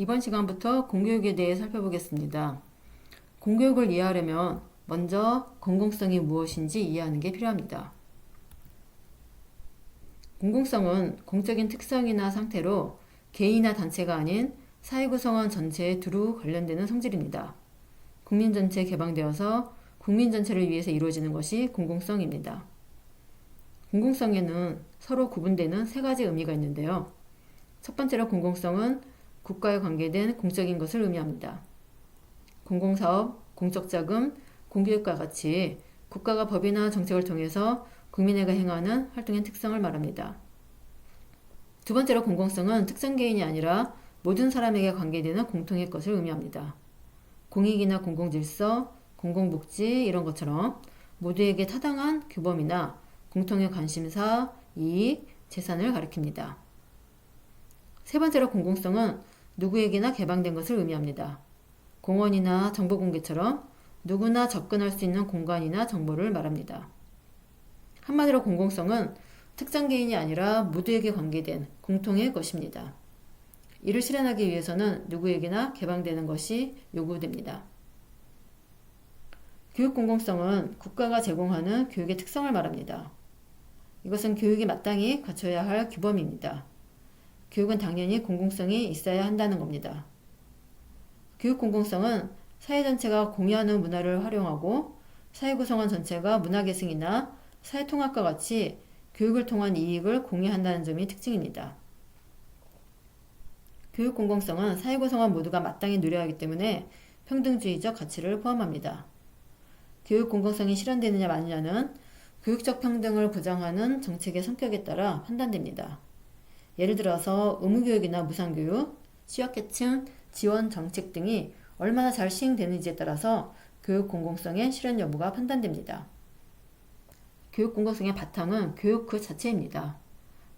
이번 시간부터 공교육에 대해 살펴보겠습니다. 공교육을 이해하려면 먼저 공공성이 무엇인지 이해하는 게 필요합니다. 공공성은 공적인 특성이나 상태로 개인이나 단체가 아닌 사회구성원 전체에 두루 관련되는 성질입니다. 국민 전체에 개방되어서 국민 전체를 위해서 이루어지는 것이 공공성입니다. 공공성에는 서로 구분되는 세 가지 의미가 있는데요. 첫 번째로 공공성은 국가에 관계된 공적인 것을 의미합니다. 공공사업, 공적자금, 공교육과 같이 국가가 법이나 정책을 통해서 국민에게 행하는 활동의 특성을 말합니다. 두 번째로 공공성은 특정 개인이 아니라 모든 사람에게 관계되는 공통의 것을 의미합니다. 공익이나 공공질서, 공공복지 이런 것처럼 모두에게 타당한 규범이나 공통의 관심사, 이익, 재산을 가리킵니다. 세 번째로 공공성은 누구에게나 개방된 것을 의미합니다. 공원이나 정보공개처럼 누구나 접근할 수 있는 공간이나 정보를 말합니다. 한마디로 공공성은 특정 개인이 아니라 모두에게 관계된 공통의 것입니다. 이를 실현하기 위해서는 누구에게나 개방되는 것이 요구됩니다. 교육 공공성은 국가가 제공하는 교육의 특성을 말합니다. 이것은 교육이 마땅히 갖춰야 할 규범입니다. 교육은 당연히 공공성이 있어야 한다는 겁니다. 교육 공공성은 사회 전체가 공유하는 문화를 활용하고 사회 구성원 전체가 문화계승이나 사회통합과 같이 교육을 통한 이익을 공유한다는 점이 특징입니다. 교육 공공성은 사회 구성원 모두가 마땅히 누려야 하기 때문에 평등주의적 가치를 포함합니다. 교육 공공성이 실현되느냐 마느냐는 교육적 평등을 보장하는 정책의 성격에 따라 판단됩니다. 예를 들어서 의무교육이나 무상교육, 취약계층 지원 정책 등이 얼마나 잘 시행되는지에 따라서 교육 공공성의 실현 여부가 판단됩니다. 교육 공공성의 바탕은 교육 그 자체입니다.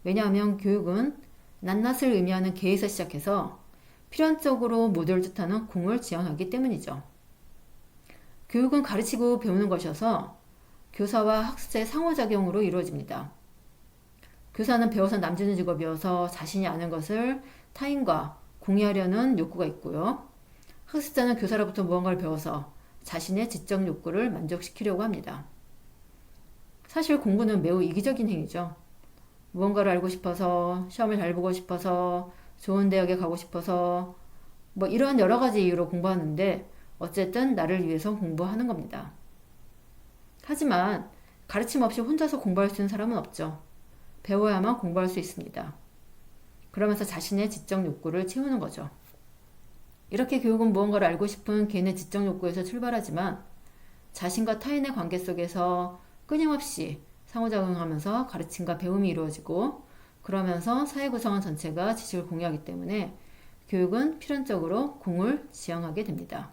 왜냐하면 교육은 낱낱을 의미하는 개에서 시작해서 필연적으로 모두를 뜻하는 공을 지향하기 때문이죠. 교육은 가르치고 배우는 것이어서 교사와 학습자의 상호작용으로 이루어집니다. 교사는 배워서 남주는 직업이어서 자신이 아는 것을 타인과 공유하려는 욕구가 있고요. 학습자는 교사로부터 무언가를 배워서 자신의 지적 욕구를 만족시키려고 합니다. 사실 공부는 매우 이기적인 행위죠. 무언가를 알고 싶어서, 시험을 잘 보고 싶어서, 좋은 대학에 가고 싶어서 이러한 여러 가지 이유로 공부하는데 어쨌든 나를 위해서 공부하는 겁니다. 하지만 가르침 없이 혼자서 공부할 수 있는 사람은 없죠. 배워야만 공부할 수 있습니다. 그러면서 자신의 지적 욕구를 채우는 거죠. 이렇게 교육은 무언가를 알고 싶은 개인의 지적 욕구에서 출발하지만 자신과 타인의 관계 속에서 끊임없이 상호작용하면서 가르침과 배움이 이루어지고 그러면서 사회 구성원 전체가 지식을 공유하기 때문에 교육은 필연적으로 공을 지향하게 됩니다.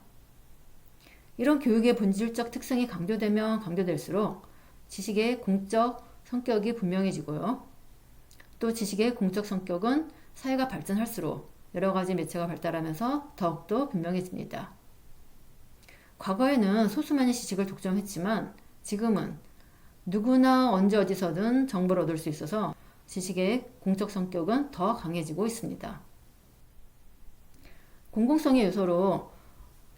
이런 교육의 본질적 특성이 강조되면 강조될수록 지식의 공적 성격이 분명해지고요. 또 지식의 공적 성격은 사회가 발전할수록 여러 가지 매체가 발달하면서 더욱더 분명해집니다. 과거에는 소수만이 지식을 독점했지만 지금은 누구나 언제 어디서든 정보를 얻을 수 있어서 지식의 공적 성격은 더 강해지고 있습니다. 공공성의 요소로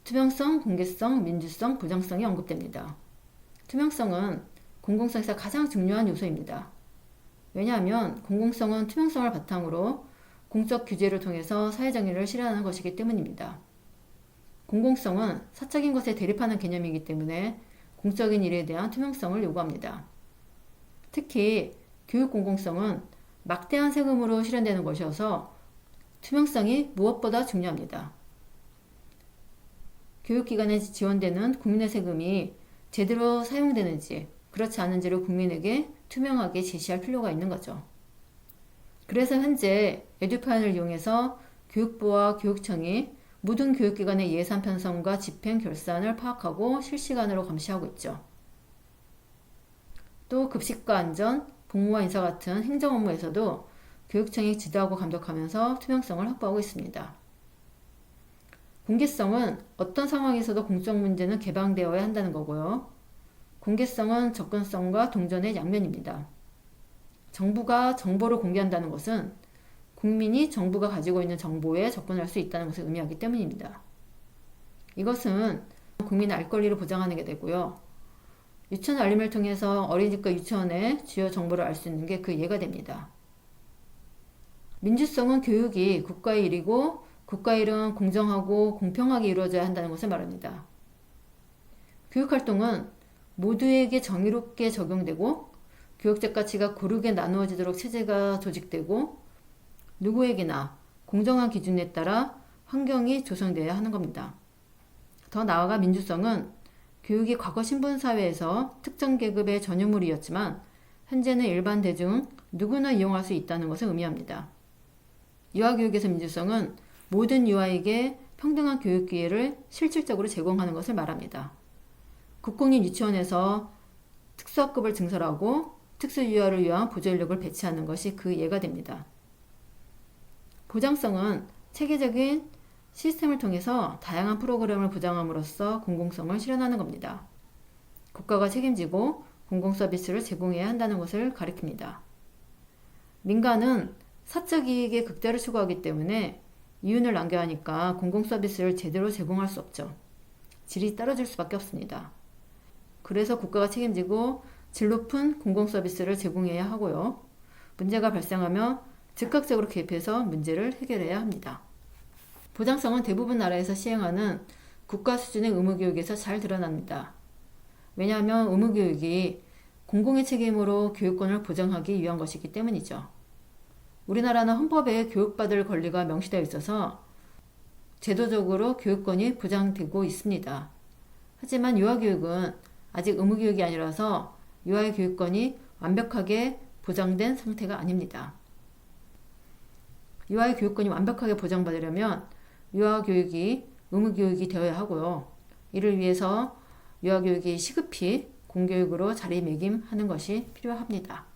투명성, 공개성, 민주성, 보장성이 언급됩니다. 투명성은 공공성에서 가장 중요한 요소입니다. 왜냐하면 공공성은 투명성을 바탕으로 공적 규제를 통해서 사회정의를 실현하는 것이기 때문입니다. 공공성은 사적인 것에 대립하는 개념이기 때문에 공적인 일에 대한 투명성을 요구합니다. 특히 교육 공공성은 막대한 세금으로 실현되는 것이어서 투명성이 무엇보다 중요합니다. 교육기관에 지원되는 국민의 세금이 제대로 사용되는지 그렇지 않은지를 국민에게 투명하게 제시할 필요가 있는 거죠. 그래서 현재 에듀파인을 이용해서 교육부와 교육청이 모든 교육기관의 예산 편성과 집행 결산을 파악하고 실시간으로 감시하고 있죠. 또 급식과 안전, 복무와 인사 같은 행정 업무에서도 교육청이 지도하고 감독하면서 투명성을 확보하고 있습니다. 공개성은 어떤 상황에서도 공적 문제는 개방되어야 한다는 거고요. 공개성은 접근성과 동전의 양면입니다. 정부가 정보를 공개한다는 것은 국민이 정부가 가지고 있는 정보에 접근할 수 있다는 것을 의미하기 때문입니다. 이것은 국민의 알 권리를 보장하는 게 되고요. 유치원 알림을 통해서 어린이집과 유치원의 주요 정보를 알 수 있는 게 그 예가 됩니다. 민주성은 교육이 국가의 일이고 국가의 일은 공정하고 공평하게 이루어져야 한다는 것을 말합니다. 교육활동은 모두에게 정의롭게 적용되고 교육적 가치가 고르게 나누어지도록 체제가 조직되고 누구에게나 공정한 기준에 따라 환경이 조성되어야 하는 겁니다. 더 나아가 민주성은 교육이 과거 신분사회에서 특정 계급의 전유물이었지만 현재는 일반 대중 누구나 이용할 수 있다는 것을 의미합니다. 유아교육에서 민주성은 모든 유아에게 평등한 교육 기회를 실질적으로 제공하는 것을 말합니다. 국공립 유치원에서 특수학급을 증설하고 특수유아를 위한 보조인력을 배치하는 것이 그 예가 됩니다. 보장성은 체계적인 시스템을 통해서 다양한 프로그램을 보장함으로써 공공성을 실현하는 겁니다. 국가가 책임지고 공공 서비스를 제공해야 한다는 것을 가리킵니다. 민간은 사적 이익의 극대화를 추구하기 때문에 이윤을 남겨야 하니까 공공 서비스를 제대로 제공할 수 없죠. 질이 떨어질 수밖에 없습니다. 그래서 국가가 책임지고 질 높은 공공 서비스를 제공해야 하고요. 문제가 발생하면 즉각적으로 개입해서 문제를 해결해야 합니다. 보장성은 대부분 나라에서 시행하는 국가 수준의 의무교육에서 잘 드러납니다. 왜냐하면 의무교육이 공공의 책임으로 교육권을 보장하기 위한 것이기 때문이죠. 우리나라는 헌법에 교육받을 권리가 명시되어 있어서 제도적으로 교육권이 보장되고 있습니다. 하지만 유아교육은 아직 의무교육이 아니라서 유아의 교육권이 완벽하게 보장된 상태가 아닙니다. 유아의 교육권이 완벽하게 보장받으려면 유아교육이 의무교육이 되어야 하고요. 이를 위해서 유아교육이 시급히 공교육으로 자리매김하는 것이 필요합니다.